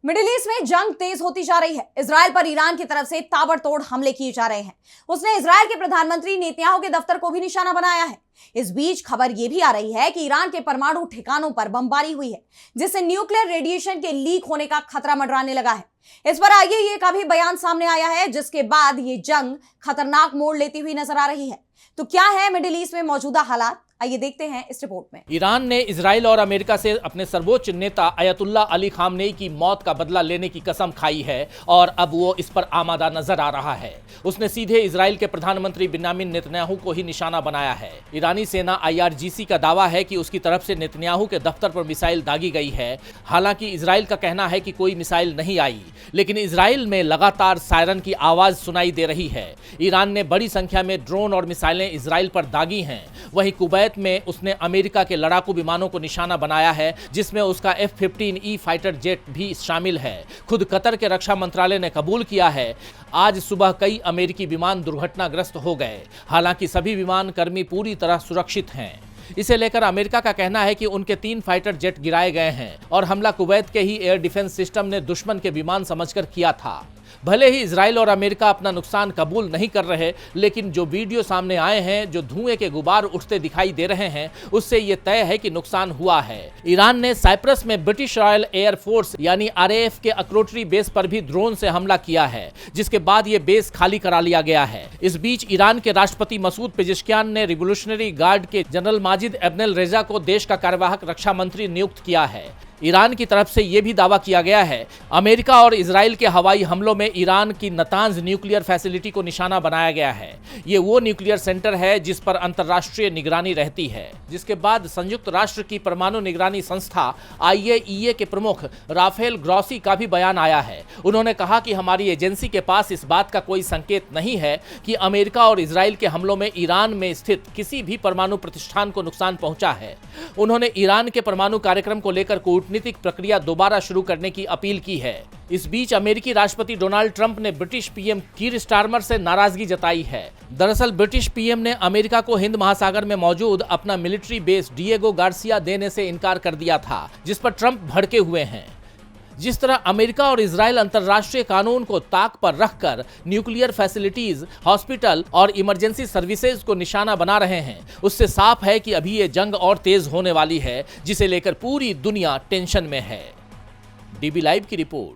Middle east में जंग तेज होती जा रही है। इजराइल पर ईरान की तरफ से ताबड़तोड़ हमले किए जा रहे हैं। उसने इजराइल के प्रधानमंत्री नेतन्याहू के दफ्तर को भी निशाना बनाया है। इस बीच खबर यह भी आ रही है कि ईरान के परमाणु ठिकानों पर बमबारी हुई है, जिससे न्यूक्लियर रेडिएशन के लीक होने का खतरा मंडराने लगा है। इस पर आईएईए का भी बयान सामने आया है, जिसके बाद ये जंग खतरनाक मोड़ लेती हुई नजर आ रही है। तो क्या है मिडिल ईस्ट में मौजूदा हालात, आइए देखते हैं इस रिपोर्ट में। ईरान ने इजराइल और अमेरिका से अपने सर्वोच्च नेता अयतुल्ला अली खामनेई की मौत का बदला लेने की कसम खाई है और अब वो इस पर आमादा नजर आ रहा है। उसने सीधे इजराइल के प्रधानमंत्री बेंजामिन नेतन्याहू को ही निशाना बनाया है। ईरानी सेना IRGC का दावा है कि उसकी तरफ से नेतन्याहू के दफ्तर पर मिसाइल दागी गई है। हालांकि इजराइल का कहना है कि कोई मिसाइल नहीं आई, लेकिन इजराइल में लगातार सायरन की आवाज सुनाई दे रही है। ईरान ने बड़ी संख्या में ड्रोन और मिसाइलें इजराइल पर दागी हैं। वहीं कुवैत में उसने अमेरिका के लड़ाकू विमानों को निशाना बनाया है, जिसमें उसका F-15E फाइटर जेट भी शामिल है। खुद कतर के रक्षा मंत्रालय ने कबूल किया है, आज सुबह कई अमेरिकी विमान दुर्घटनाग्रस्त हो गए। हालांकि सभी विमान कर्मी पूरी तरह सुरक्षित हैं। इसे लेकर अमेरिका का कहना है कि उनके 3 फाइटर जेट गिराए गए हैं और हमला कुवैत के ही एयर डिफेंस सिस्टम ने दुश्मन के विमान समझकर किया था। भले ही इजराइल और अमेरिका अपना नुकसान कबूल नहीं कर रहे, लेकिन जो वीडियो सामने आए हैं, जो धुएं के गुबार उठते दिखाई दे रहे हैं, उससे यह तय है कि नुकसान हुआ है। ईरान ने साइप्रस में ब्रिटिश रॉयल एयर फोर्स यानी RAF के अक्रोटरी बेस पर भी ड्रोन से हमला किया है, जिसके बाद यह बेस खाली करा लिया गया है। इस बीच ईरान के राष्ट्रपति मसूद पेजेश्कियान ने रिवोल्यूशनरी गार्ड के जनरल माजिद एब्नेल रेजा को देश का कार्यवाहक रक्षा मंत्री नियुक्त किया है। ईरान की तरफ से यह भी दावा किया गया है, अमेरिका और इजराइल के हवाई हमलों में ईरान की नतांज न्यूक्लियर फैसिलिटी को निशाना बनाया गया है। ये वो न्यूक्लियर सेंटर है जिस पर अंतर्राष्ट्रीय निगरानी रहती है, जिसके बाद संयुक्त राष्ट्र की परमाणु निगरानी संस्था IAEA के प्रमुख राफेल ग्रॉसी का भी बयान आया है। उन्होंने कहा कि हमारी एजेंसी के पास इस बात का कोई संकेत नहीं है कि अमेरिका और इजराइल के हमलों में ईरान में स्थित किसी भी परमाणु प्रतिष्ठान को नुकसान पहुंचा है। उन्होंने ईरान के परमाणु कार्यक्रम को लेकर कूटनीतिक प्रक्रिया दोबारा शुरू करने की अपील की है। इस बीच अमेरिकी राष्ट्रपति डोनाल्ड ट्रंप ने ब्रिटिश PM कीर स्टारमर से नाराजगी जताई है। दरअसल ब्रिटिश PM ने अमेरिका को हिंद महासागर में मौजूद अपना मिलिट्री बेस डिएगो गार्सिया देने से इनकार कर दिया था, जिस पर ट्रंप भड़के हुए हैं। जिस तरह अमेरिका और इजराइल अंतर्राष्ट्रीय कानून को ताक पर रखकर न्यूक्लियर फैसिलिटीज, हॉस्पिटल और इमरजेंसी सर्विसेज को निशाना बना रहे हैं, उससे साफ है कि अभी ये जंग और तेज होने वाली है, जिसे लेकर पूरी दुनिया टेंशन में है। DB लाइव की रिपोर्ट।